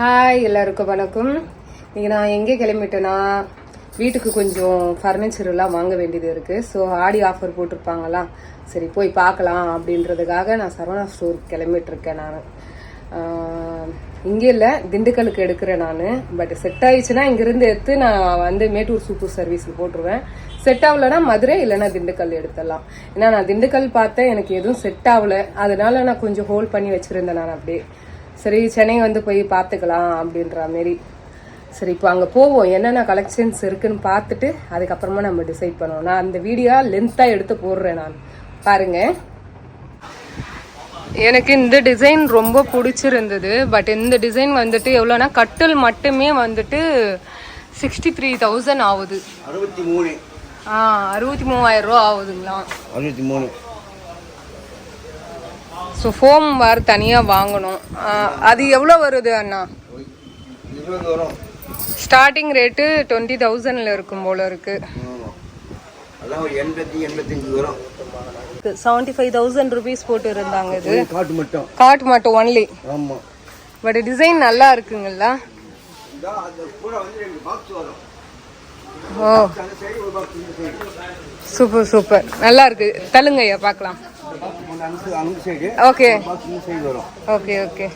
Hi எல்லாருக்கும் வணக்கம். இன்னைக்கு நான் எங்கே கிளம்பிட்டேன்னா வீட்டுக்கு கொஞ்சம் ஃபர்னிச்சர் எல்லாம் வாங்க வேண்டியது இருக்கு. ஸோ ஆடி ஆஃபர் போட்டிருப்பாங்களா, சரி போய் பார்க்கலாம் அப்படின்றதுக்காக நான் சரவணா ஸ்டோர் கிளம்பிட்டு இருக்கேன். நான் இங்கே இல்லை, திண்டுக்கலுக்கு எடுக்கிறேன் நான். பட் செட் ஆயிடுச்சுன்னா இங்கிருந்து எடுத்து நான் வந்து மேட்டூர் சூப்பர் சர்வீஸில் போட்டுருவேன். செட் ஆகலைன்னா மதுரை இல்லைன்னா திண்டுக்கல் எடுத்துடலாம். ஏன்னா நான் திண்டுக்கல் பார்த்தேன், எனக்கு எதுவும் செட் ஆகலை. அதனால நான் கொஞ்சம் ஹோல்ட் பண்ணி வச்சுருந்தேன் நான் அப்படியே. சரி சென்னை வந்து போய் பார்த்துக்கலாம் அப்படின்ற மாரி. சரி இப்போ அங்கே போவோம், என்னென்ன கலெக்ஷன்ஸ் இருக்குன்னு பார்த்துட்டு அதுக்கப்புறமா நம்ம டிசைட் பண்ணுவோம். நான் அந்த வீடியோ லென்த்தாக எடுத்து போடுறேன் நான், பாருங்க. எனக்கு இந்த டிசைன் ரொம்ப பிடிச்சிருந்தது. பட் இந்த டிசைன் வந்துட்டு எவ்வளோனா கட்டில் மட்டுமே வந்துட்டு 63,000 ஆகுது. 63,000 ரூபா ஆகுதுங்களா? 63. ஸோ ஃபோம் வேறு தனியாக வாங்கணும். அது எவ்வளோ வருது அண்ணா? ஸ்டார்டிங் ரேட்டு 20,000 இருக்கும் போல இருக்கு. 75,000 ருபீஸ் போட்டு இருந்தாங்க. இது காட் மட்டும் ஒன்லி. பட் டிசைன் நல்லா இருக்குங்களா? ஓ சூப்பர் சூப்பர், நல்லா இருக்கு. தள்ளுங்க ஐயா பார்க்கலாம். Okay okay okay.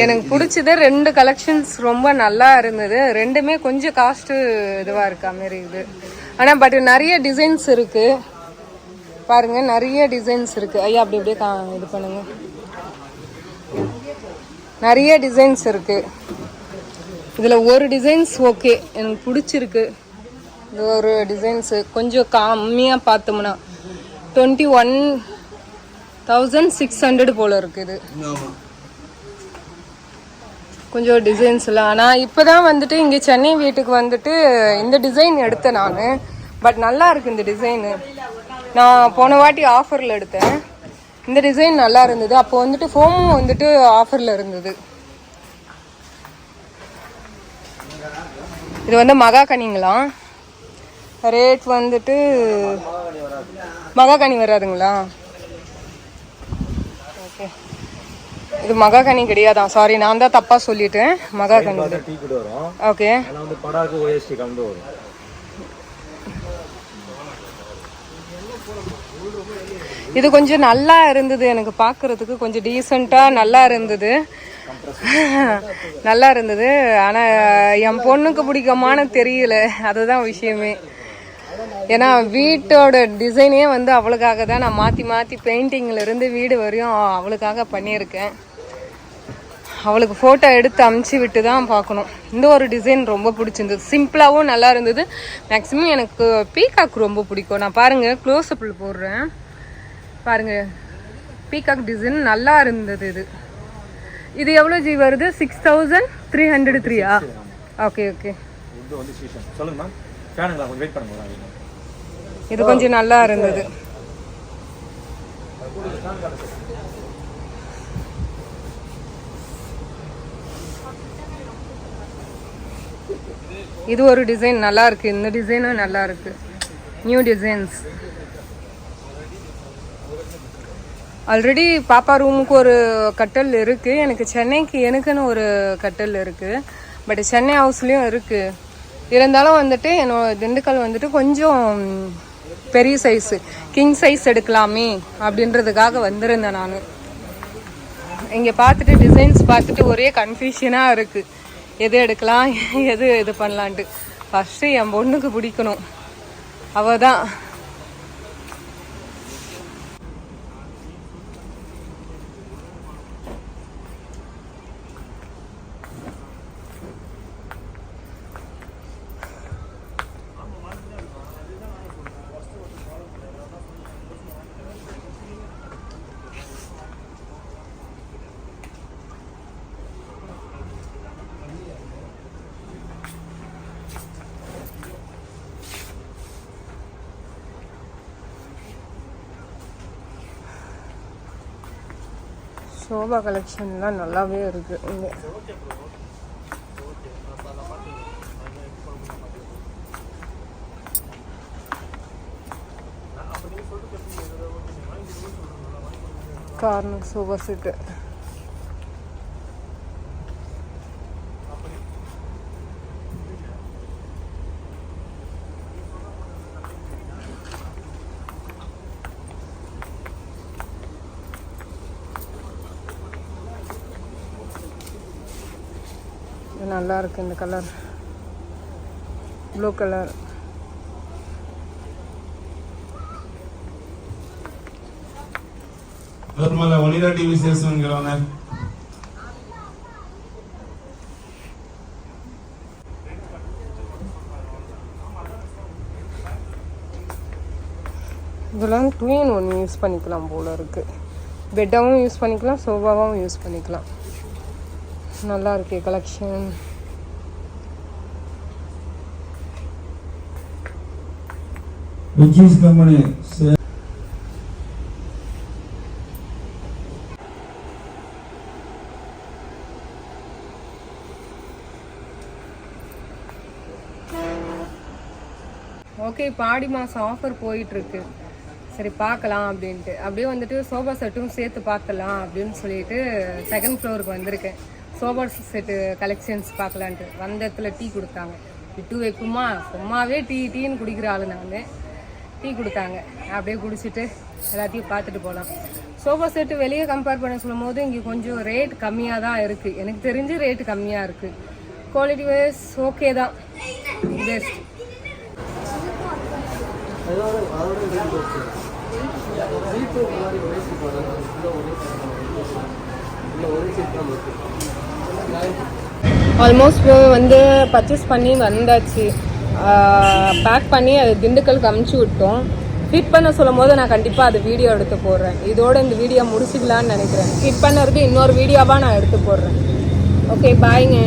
எனக்கு பிடிச்சது 2 கலெக்ஷன்ஸ் ரொம்ப நல்லா இருந்தது. ரெண்டுமே கொஞ்சம் காஸ்ட் இதுவா இருக்கா மாரி இது. ஆனா பட் நிறைய டிசைன்ஸ் இருக்கு பாருங்க, நிறைய டிசைன்ஸ் இருக்கு. ஐயா அப்படி அப்படியே இது பண்ணுங்க. நிறைய டிசைன்ஸ் இருக்கு. இதுல ஒரு டிசைன்ஸ் ஓகே எனக்கு பிடிச்சிருக்கு. இது ஒரு டிசைன்ஸ் கொஞ்சம் கம்மியா பார்த்தோம்னா 21,600 போல இருக்குது. கொஞ்சம் டிசைன்ஸ் எல்லாம். ஆனால் இப்போதான் வந்துட்டு இங்கே சென்னை வீட்டுக்கு வந்துட்டு இந்த டிசைன் எடுத்தேன் நான். பட் நல்லா இருக்கு இந்த டிசைனு. நான் போன வாட்டி ஆஃபரில் எடுத்தேன். இந்த டிசைன் நல்லா இருந்தது. அப்போ வந்துட்டு ஃபோமும் வந்துட்டு ஆஃபரில் இருந்தது. இது வந்து மகாகனிங்களா? ரேட் வந்துட்டு மகாகனி வராதுங்களா? ஓகே, இது மகாகனி கிடையாதான். சாரி, நான் தான் தப்பா சொல்லிட்டேன். மகாகனி. ஓகே. இது கொஞ்சம் நல்லா இருந்தது, எனக்கு பார்க்கறதுக்கு கொஞ்சம் டீசெண்டா நல்லா இருந்தது. நல்லா இருந்தது. ஆனா என் பொண்ணுக்கு பிடிக்குமான்னு தெரியல, அதுதான் விஷயமே. ஏன்னா வீட்டோட டிசைனே வந்து அவளுக்காக தான் நான் மாற்றி மாற்றி பெயிண்டிங்ல இருந்து வீடு வரையும் அவளுக்காக பண்ணியிருக்கேன். அவளுக்கு ஃபோட்டோ எடுத்து அமுச்சு விட்டு தான் பார்க்கணும். இந்த ஒரு டிசைன் ரொம்ப பிடிச்சிருந்தது. சிம்பிளாகவும் நல்லா இருந்தது. மேக்ஸிமம் எனக்கு பீகாக் ரொம்ப பிடிக்கும். நான் பாருங்க க்ளோஸ்அப்பில் போடுறேன் பாருங்க. பீகாக் டிசைன் நல்லா இருந்தது. இது எவ்வளோ ஜி வருது? 6,303. Okay okay. இது கொஞ்சம் நல்லா இருந்தது. இது ஒரு டிசைன் நல்லா இருக்கு. இந்த டிசைனும் நல்லா இருக்கு. New designs. ஆல்ரெடி பாப்பா ரூமுக்கு ஒரு கட்டல் இருக்கு. எனக்கு சென்னைக்கு எனக்குன்னு ஒரு கட்டல் இருக்கு. பட் சென்னை ஹவுஸ்லயும் இருக்கு. இருந்தாலும் வந்துட்டு என்னோட திண்டுக்கல் வந்துட்டு கொஞ்சம் பெரிய சைஸ், கிங் சைஸ் எடுக்கலாமே அப்படின்றதுக்காக வந்திருந்தேன் நான். இங்கே பார்த்துட்டு டிசைன்ஸ் பார்த்துட்டு ஒரே கன்ஃபியூஷனாக இருக்குது, எது எடுக்கலாம் எது இது பண்ணலான்ட்டு. ஃபஸ்ட்டு என் பொண்ணுக்கு பிடிக்கணும், அவள் தான். சோபா கலெக்ஷன்லாம் நல்லாவே இருக்கு இங்கே. கார்னர் சோஃபா செட்டு நல்லா இருக்கு இந்த கலர், ப்ளூ கலர். मला वनिता टीवी सेशन करवाना है. இதெல்லாம் 2-in-1 யூஸ் பண்ணிக்கலாம் போல இருக்கு. பெட்டாவும் யூஸ் பண்ணிக்கலாம், சோஃபாவும் யூஸ் பண்ணிக்கலாம். நல்லா இருக்கு collection. Which is company? Okay, இப்போ ஆடி மாதம் ஆஃபர் போயிட்டுருக்கு. சரி பார்க்கலாம் அப்படின்ட்டு அப்படியே வந்துட்டு சோஃபா செட்டும் சேர்த்து பார்க்கலாம் அப்படின்னு சொல்லிட்டு செகண்ட் ஃப்ளோருக்கு வந்திருக்கேன். சோஃபா செட்டு கலெக்ஷன்ஸ் பார்க்கலான்ட்டு வந்த இடத்துல டீ கொடுத்தாங்க. விட்டு வைக்குமா, சும்மாவே டீன்னு குடிக்கிற ஆள் நான். டீ கொடுத்தாங்க, அப்படியே குடிச்சிட்டு எல்லாத்தையும் பார்த்துட்டு போகலாம். சோஃபா செட்டு வெளியே கம்பேர் பண்ண சொல்லும் போது இங்கே கொஞ்சம் ரேட் கம்மியாக தான் இருக்குது. எனக்கு தெரிஞ்சு ரேட்டு கம்மியாக இருக்குது. குவாலிட்டி வைஸ் ஓகே தான், பெஸ்ட். ஆல்மோஸ்ட் வந்து பர்ச்சேஸ் பண்ணி வந்தாச்சு. பேக் பண்ணி அது திண்டுக்கலுக்கு அமுச்சு விட்டோம். ஃபிட் பண்ண சொல்லும் போது நான் கண்டிப்பாக அது வீடியோ எடுத்து போடுறேன். இதோட இந்த வீடியோ முடிச்சுக்கலான்னு நினைக்கிறேன். ஃபிட் பண்ணுறதுக்கு இன்னொரு வீடியோவாக நான் எடுத்து போடுறேன். ஓகே, பாய்ங்க.